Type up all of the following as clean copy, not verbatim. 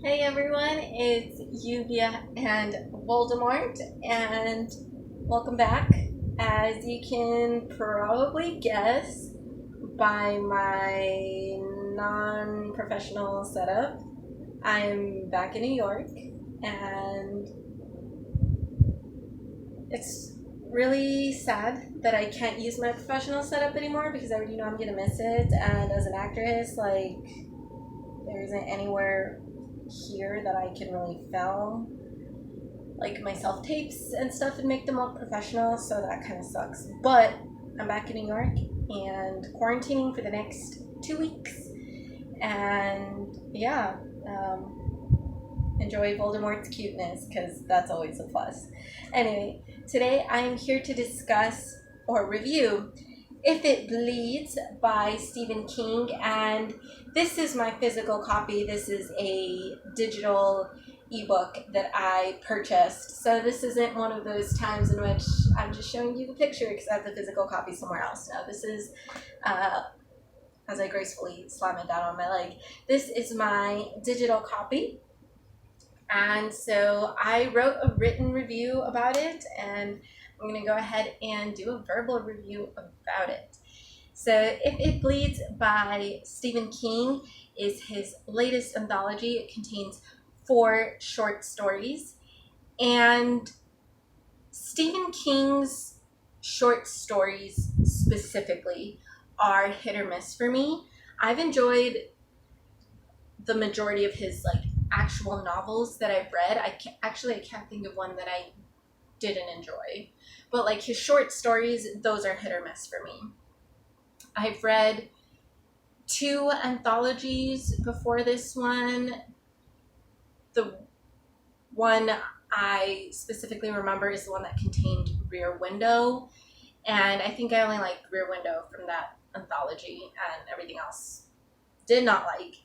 Hey everyone, it's Yuvia and Voldemort, and welcome back. As you can probably guess by my non professional setup, I'm back in New York, and it's really sad that I can't use my professional setup anymore because I already know I'm gonna miss it. And as an actress, there isn't anywhere here that I can really film like my self tapes and stuff and make them all professional, so that kind of sucks. But I'm back in New York and quarantining for the next 2 weeks, and yeah, enjoy Voldemort's cuteness because that's always a plus. Anyway, today I am here to discuss or review If It Bleeds by Stephen King, and this is my physical copy. This is a digital ebook that I purchased. So this isn't one of those times in which I'm just showing you the picture because I have the physical copy somewhere else. No, this is, as I gracefully slam it down on my leg, this is my digital copy. And so I wrote a written review about it, and I'm going to go ahead and do a verbal review about it. So If It Bleeds by Stephen King is his latest anthology. It contains 4 short stories. And Stephen King's short stories specifically are hit or miss for me. I've enjoyed the majority of his actual novels that I've read. I can't think of one that I didn't enjoy. But his short stories, those are hit or miss for me. I've read 2 anthologies before this one. The one I specifically remember is the one that contained Rear Window, and I think I only liked Rear Window from that anthology, and everything else did not like.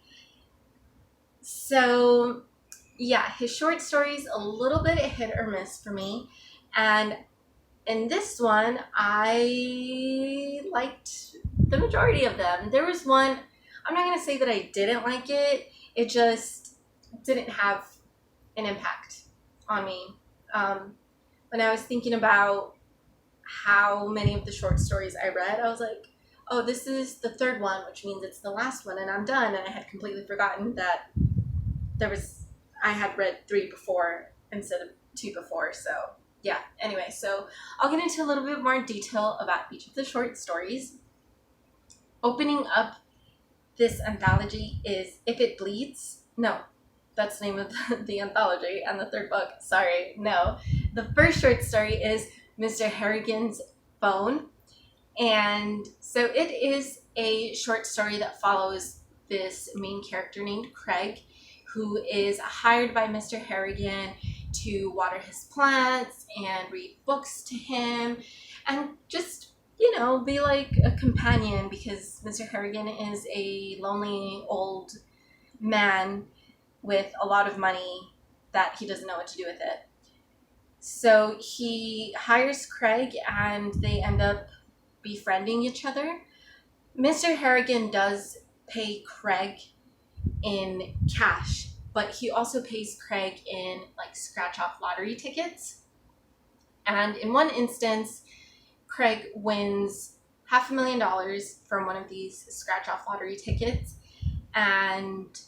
So yeah, his short stories a little bit hit or miss for me, and in this one I liked the majority of them. There was one, I'm not going to say that I didn't like it, it just didn't have an impact on me. When I was thinking about how many of the short stories I read, I was like, oh, this is the 3rd one, which means it's the last one and I'm done. And I had completely forgotten that I had read 3 before instead of 2 before. So yeah, anyway, so I'll get into a little bit more detail about each of the short stories. Opening up this anthology is If It Bleeds. No, that's the name of the anthology and the 3rd book. Sorry, no. The first short story is Mr. Harrigan's Phone. And so it is a short story that follows this main character named Craig, who is hired by Mr. Harrigan to water his plants and read books to him and just, be like a companion, because Mr. Harrigan is a lonely old man with a lot of money that he doesn't know what to do with it. So he hires Craig and they end up befriending each other. Mr. Harrigan does pay Craig in cash, but he also pays Craig in scratch off lottery tickets. And in one instance, Craig wins $500,000 from one of these scratch off lottery tickets. And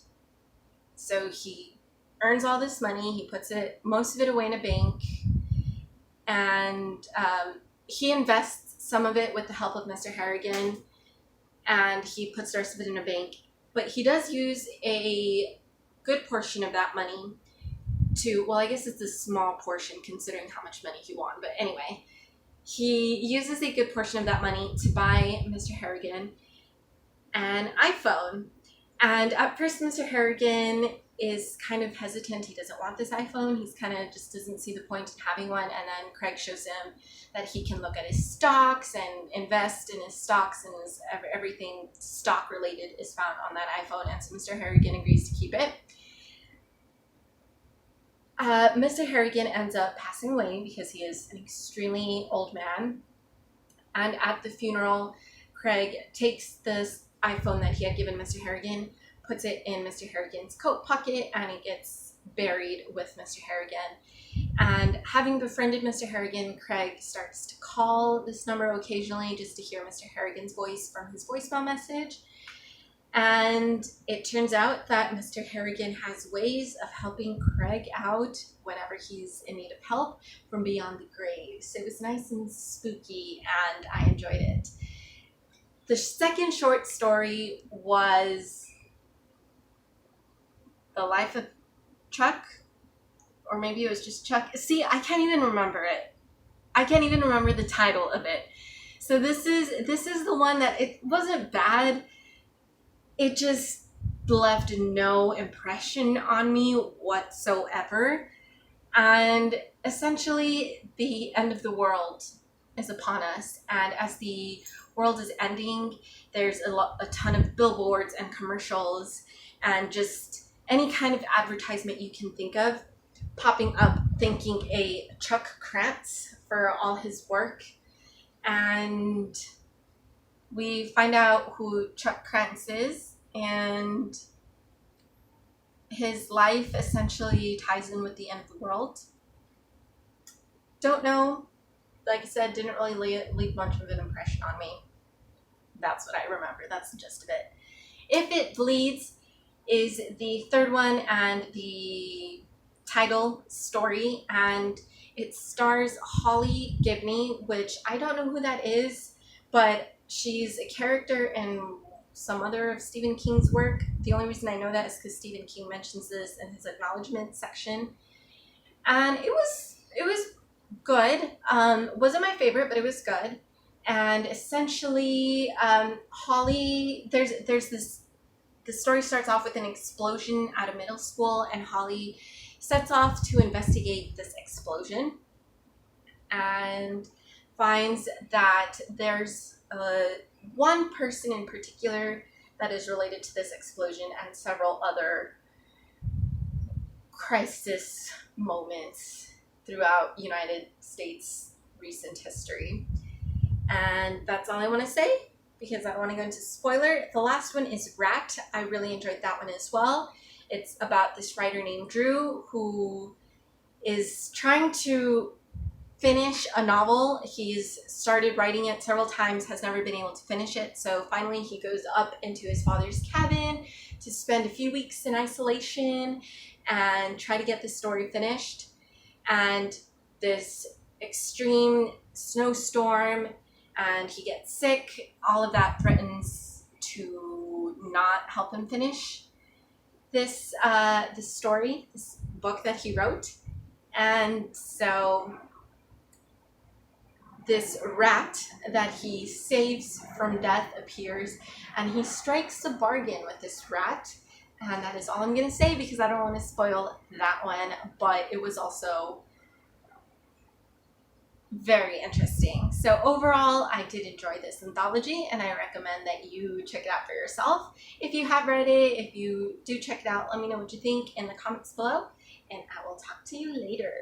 so he earns all this money, he puts most of it away in a bank, and he invests some of it with the help of Mr. Harrigan, and he puts the rest of it in a bank. But he does use a good portion of that money I guess it's a small portion considering how much money he won, but anyway, he uses a good portion of that money to buy Mr. Harrigan an iPhone. And at first, Mr. Harrigan is kind of hesitant. He doesn't want this iPhone. He's kind of just doesn't see the point in having one. And then Craig shows him that he can look at his stocks and invest in his stocks, and everything stock related is found on that iPhone. And so Mr. Harrigan agrees to keep it. Mr. Harrigan ends up passing away because he is an extremely old man. And at the funeral, Craig takes this iPhone that he had given Mr. Harrigan, puts it in Mr. Harrigan's coat pocket, and it gets buried with Mr. Harrigan. And having befriended Mr. Harrigan, Craig starts to call this number occasionally just to hear Mr. Harrigan's voice from his voicemail message. And it turns out that Mr. Harrigan has ways of helping Craig out whenever he's in need of help from beyond the grave. So it was nice and spooky, and I enjoyed it. The second short story was The Life of Chuck, or maybe it was just Chuck. See, I can't even remember it. I can't even remember the title of it. So this is the one that it wasn't bad. It just left no impression on me whatsoever. And essentially, the end of the world is upon us. And as the world is ending, there's a ton of billboards and commercials and just any kind of advertisement you can think of popping up thanking a Chuck Krantz for all his work. And we find out who Chuck Krantz is, and his life essentially ties in with the end of the world. Don't know. Like I said, didn't really leave much of an impression on me. That's what I remember. That's the gist of it. If It Bleeds is the third one and the title story, and it stars Holly Gibney, which I don't know who that is, but she's a character in some other of Stephen King's work. The only reason I know that is because Stephen King mentions this in his acknowledgement section. And it was good. Wasn't my favorite, but it was good. And essentially, Holly, there's this, the story starts off with an explosion at a middle school, and Holly sets off to investigate this explosion and finds that there's one person in particular that is related to this explosion and several other crisis moments throughout United States recent history. And that's all I want to say, because I don't want to go into spoiler. The last one is Rat. I really enjoyed that one as well. It's about this writer named Drew who is trying to finish a novel. He's started writing it several times, has never been able to finish it. So finally he goes up into his father's cabin to spend a few weeks in isolation and try to get the story finished. And this extreme snowstorm, and he gets sick. All of that threatens to not help him finish this story, this book that he wrote. And so this rat that he saves from death appears, and he strikes a bargain with this rat. And that is all I'm going to say, because I don't want to spoil that one. But it was also very interesting. So overall, I did enjoy this anthology, and I recommend that you check it out for yourself. If you have read it, if you do check it out, let me know what you think in the comments below, and I will talk to you later.